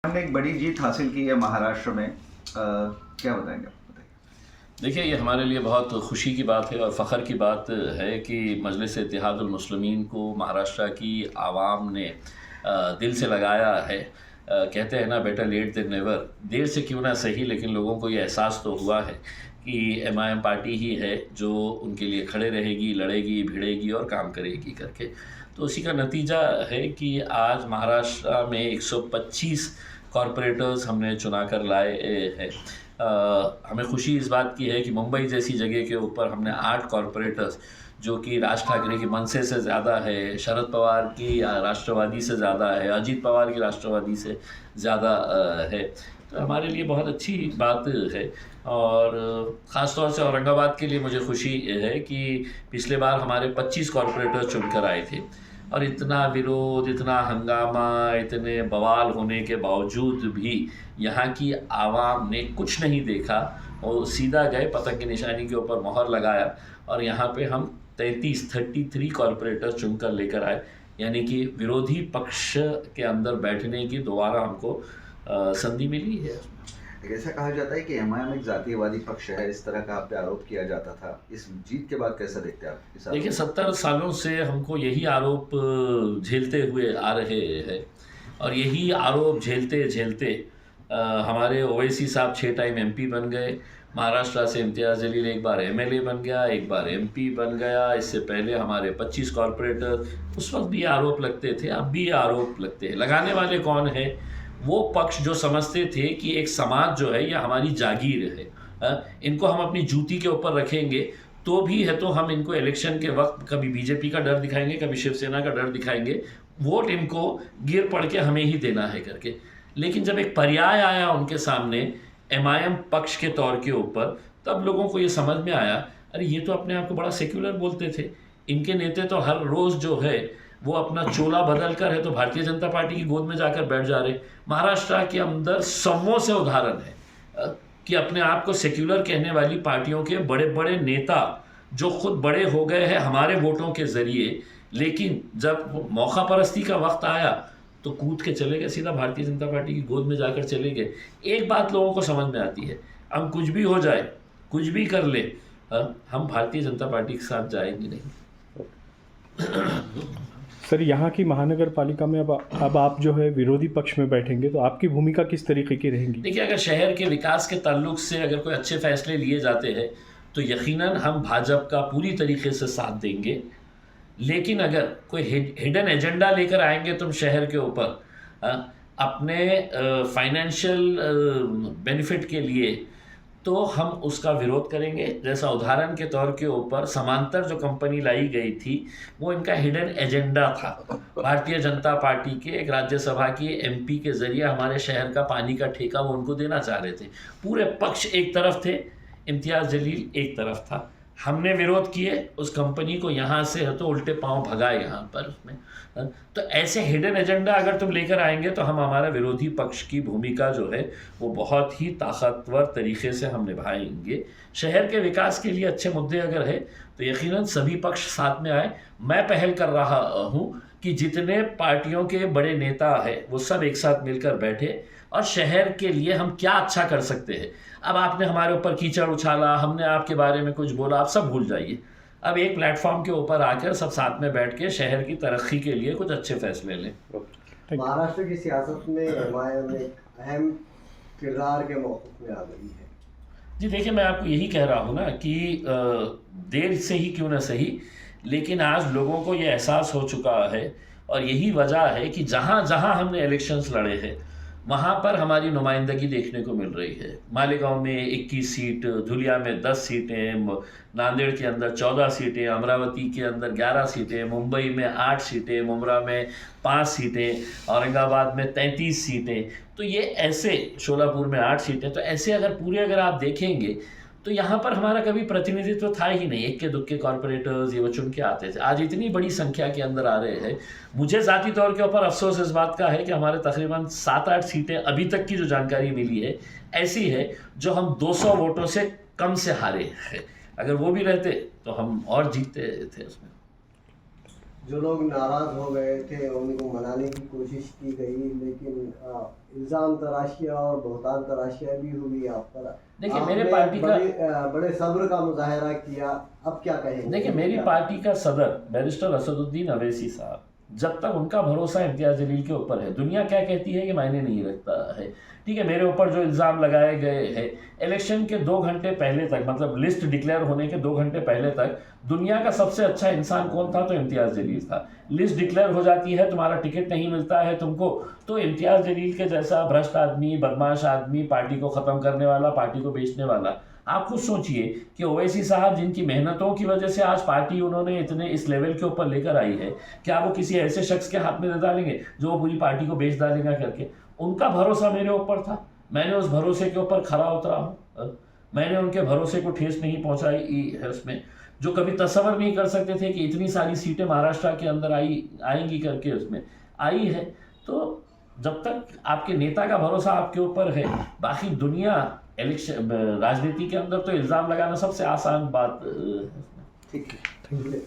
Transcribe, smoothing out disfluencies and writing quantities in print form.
हमने एक बड़ी जीत हासिल की है महाराष्ट्र में, क्या बताएंगे आप? देखिए, ये हमारे लिए बहुत खुशी की बात है और फ़ख्र की बात है कि मजलिस इत्तेहादुल मुस्लिमीन को महाराष्ट्र की आवाम ने दिल से लगाया है। कहते हैं ना, बेटर लेट देन नेवर। देर से क्यों ना सही, लेकिन लोगों को ये एहसास तो हुआ है कि एमआईएम पार्टी ही है जो उनके लिए खड़े रहेगी, लड़ेगी, भिड़ेगी और काम करेगी करके। तो उसी का नतीजा है कि आज महाराष्ट्र में 125 कॉरपोरेटर्स हमने चुना कर लाए हैं। हमें खुशी इस बात की है कि मुंबई जैसी जगह के ऊपर हमने 8 कॉरपोरेटर्स, जो कि राज ठाकरे की मनसे से ज़्यादा है, शरद पवार की राष्ट्रवादी से ज़्यादा है, अजीत पवार की राष्ट्रवादी से ज़्यादा है। तो हमारे लिए बहुत अच्छी बात है। और ख़ास तौर से औरंगाबाद के लिए मुझे खुशी है कि पिछले बार हमारे 25 कॉरपोरेटर्स चुनकर आए थे और इतना विरोध, इतना हंगामा, इतने बवाल होने के बावजूद भी यहाँ की आवाम ने कुछ नहीं देखा और सीधा गए, पतंग की निशानी के ऊपर मोहर लगाया और यहाँ पे हम 33 कॉरपोरेटर्स चुनकर लेकर आए। यानी कि विरोधी पक्ष के अंदर बैठने की दोबारा हमको संधि मिली है। ऐसा कहा जाता है कि एमआईएम एक जातीयवादी पक्ष है, इस तरह का आप पे आरोप किया जाता था। इस जीत के बाद कैसा देखते हैं आप इस आरोप? देखिए, 70 सालों से हमको यही आरोप झेलते हुए आ रहे हैं और यही आरोप झेलते झेलते हमारे ओवैसी साहब 6 टाइम एमपी बन गए। महाराष्ट्र से इम्तियाज़ जलील एक बार एमएलए बन गया, एक बार एमपी बन गया। इससे पहले हमारे 25 कॉरपोरेटर, उस वक्त भी आरोप लगते थे, अब भी आरोप लगते हैं। लगाने वाले कौन है? वो पक्ष जो समझते थे कि एक समाज जो है यह हमारी जागीर है, इनको हम अपनी जूती के ऊपर रखेंगे तो भी है, तो हम इनको इलेक्शन के वक्त कभी बीजेपी का डर दिखाएंगे, कभी शिवसेना का डर दिखाएंगे, वोट इनको गिर पड़ के हमें ही देना है करके। लेकिन जब एक पर्याय आया उनके सामने एमआईएम पक्ष के तौर के ऊपर, तब लोगों को ये समझ में आया, अरे ये तो अपने आप को बड़ा सेक्युलर बोलते थे, इनके नेता तो हर रोज़ जो है वो अपना चोला बदल कर है तो भारतीय जनता पार्टी की गोद में जाकर बैठ जा रहे। महाराष्ट्र के अंदर सौों से उदाहरण है कि अपने आप को सेक्युलर कहने वाली पार्टियों के बड़े बड़े नेता जो खुद बड़े हो गए हैं हमारे वोटों के ज़रिए, लेकिन जब मौका परस्ती का वक्त आया तो कूद के चले गए, सीधा भारतीय जनता पार्टी की गोद में जाकर चले गए। एक बात लोगों को समझ में आती है, हम कुछ भी हो जाए, कुछ भी कर ले, हम भारतीय जनता पार्टी के साथ जाएंगे नहीं। सर, यहाँ की महानगर पालिका में अब आप जो है विरोधी पक्ष में बैठेंगे, तो आपकी भूमिका किस तरीके की रहेंगी? देखिए, अगर शहर के विकास के ताल्लुक से अगर कोई अच्छे फैसले लिए जाते हैं तो यकीनन हम भाजपा का पूरी तरीके से साथ देंगे। लेकिन अगर कोई हिडन एजेंडा लेकर आएंगे तुम शहर के ऊपर अपने फाइनेंशियल बेनिफिट के लिए, तो हम उसका विरोध करेंगे। जैसा उदाहरण के तौर के ऊपर समांतर जो कंपनी लाई गई थी वो इनका हिडन एजेंडा था। भारतीय जनता पार्टी के एक राज्यसभा की एमपी के ज़रिए हमारे शहर का पानी का ठेका वो उनको देना चाह रहे थे। पूरे पक्ष एक तरफ थे, इम्तियाज़ जलील एक तरफ था। हमने विरोध किए, उस कंपनी को यहाँ से है तो उल्टे पांव भगाए यहाँ पर उसमें। तो ऐसे हिडन एजेंडा अगर तुम लेकर आएंगे तो हम हमारा विरोधी पक्ष की भूमिका जो है वो बहुत ही ताकतवर तरीके से हम निभाएंगे। शहर के विकास के लिए अच्छे मुद्दे अगर है तो यकीनन सभी पक्ष साथ में आए। मैं पहल कर रहा हूँ कि जितने पार्टियों के बड़े नेता है वो सब एक साथ मिलकर बैठे और शहर के लिए हम क्या अच्छा कर सकते हैं। अब आपने हमारे ऊपर कीचड़ उछाला, हमने आपके बारे में कुछ बोला, आप सब भूल जाइए। अब एक प्लेटफॉर्म के ऊपर आकर सब साथ में बैठ के शहर की तरक्की के लिए कुछ अच्छे फैसले लें। महाराष्ट्र की सियासत में एमआईएम एक अहम किरदार के मौक़िफ़ में आ गई है। जी देखिए, मैं आपको यही कह रहा हूँ ना कि देर से ही क्यों ना सही, लेकिन आज लोगों को ये एहसास हो चुका है और यही वजह है कि जहाँ जहाँ हमने इलेक्शंस लड़े हैं वहाँ पर हमारी नुमाइंदगी देखने को मिल रही है। मालेगांव में 21 सीट, धुलिया में 10 सीटें, नांदेड़ के अंदर 14 सीटें, अमरावती के अंदर 11 सीटें, मुंबई में 8 सीटें, मुमरा में 5 सीटें, औरंगाबाद में 33 सीटें। तो ये ऐसे, शोलापुर में 8 सीटें, तो ऐसे अगर आप देखेंगे तो यहाँ पर हमारा कभी प्रतिनिधित्व था ही नहीं। इक्के दुक्के कॉरपोरेटर्स ये वो चुन के आते थे, आज इतनी बड़ी संख्या के अंदर आ रहे हैं। मुझे ज़ाती तौर के ऊपर अफसोस इस बात का है कि हमारे तकरीबन 7-8 सीटें अभी तक की जो जानकारी मिली है ऐसी है जो हम 200 वोटों से कम से हारे हैं। अगर वो भी रहते तो हम और जीतते थे उसमें। जो लोग नाराज हो गए थे उनको मनाने की कोशिश की गई, लेकिन इल्ज़ाम तराशियाँ और बहुतान तराशियाँ भी हुई आप पर। देखिए मेरे आपने पार्टी का बड़े सब्र का मुजाहरा किया, अब क्या कहेंगे? देखिए मेरी पार्टी का सदर बैरिस्टर असदुद्दीन अवैसी साहब, जब तक उनका भरोसा इम्तियाज़ जलील के ऊपर है, दुनिया क्या कहती है ये मायने नहीं रखता है। ठीक है, मेरे ऊपर जो इल्ज़ाम लगाए गए हैं, इलेक्शन के 2 घंटे पहले तक, मतलब लिस्ट डिक्लेयर होने के 2 घंटे पहले तक दुनिया का सबसे अच्छा इंसान कौन था, तो इम्तियाज़ जलील था। लिस्ट डिक्लेयर हो जाती है, तुम्हारा टिकट नहीं मिलता है तुमको, तो इम्तियाज़ जलील के जैसा भ्रष्ट आदमी, बदमाश आदमी, पार्टी को ख़त्म करने वाला, पार्टी को बेचने वाला, आप खुद सोचिए कि ओवैसी साहब जिनकी मेहनतों की वजह से आज पार्टी उन्होंने इतने इस लेवल के ऊपर लेकर आई है, क्या वो किसी ऐसे शख्स के हाथ में दे डालेंगे जो वो पूरी पार्टी को बेच डालेगा करके? उनका भरोसा मेरे ऊपर था, मैंने उस भरोसे के ऊपर खरा उतरा हूँ। मैंने उनके भरोसे को ठेस नहीं पहुँचाई है उसमें, जो कभी तसव्वुर नहीं कर सकते थे कि इतनी सारी सीटें महाराष्ट्र के अंदर आएंगी करके उसमें आई है। तो जब तक आपके नेता का भरोसा आपके ऊपर है, बाकी दुनिया इलेक्शन राजनीति के अंदर तो इल्ज़ाम लगाना सबसे आसान बात है। ठीक है। Thank you.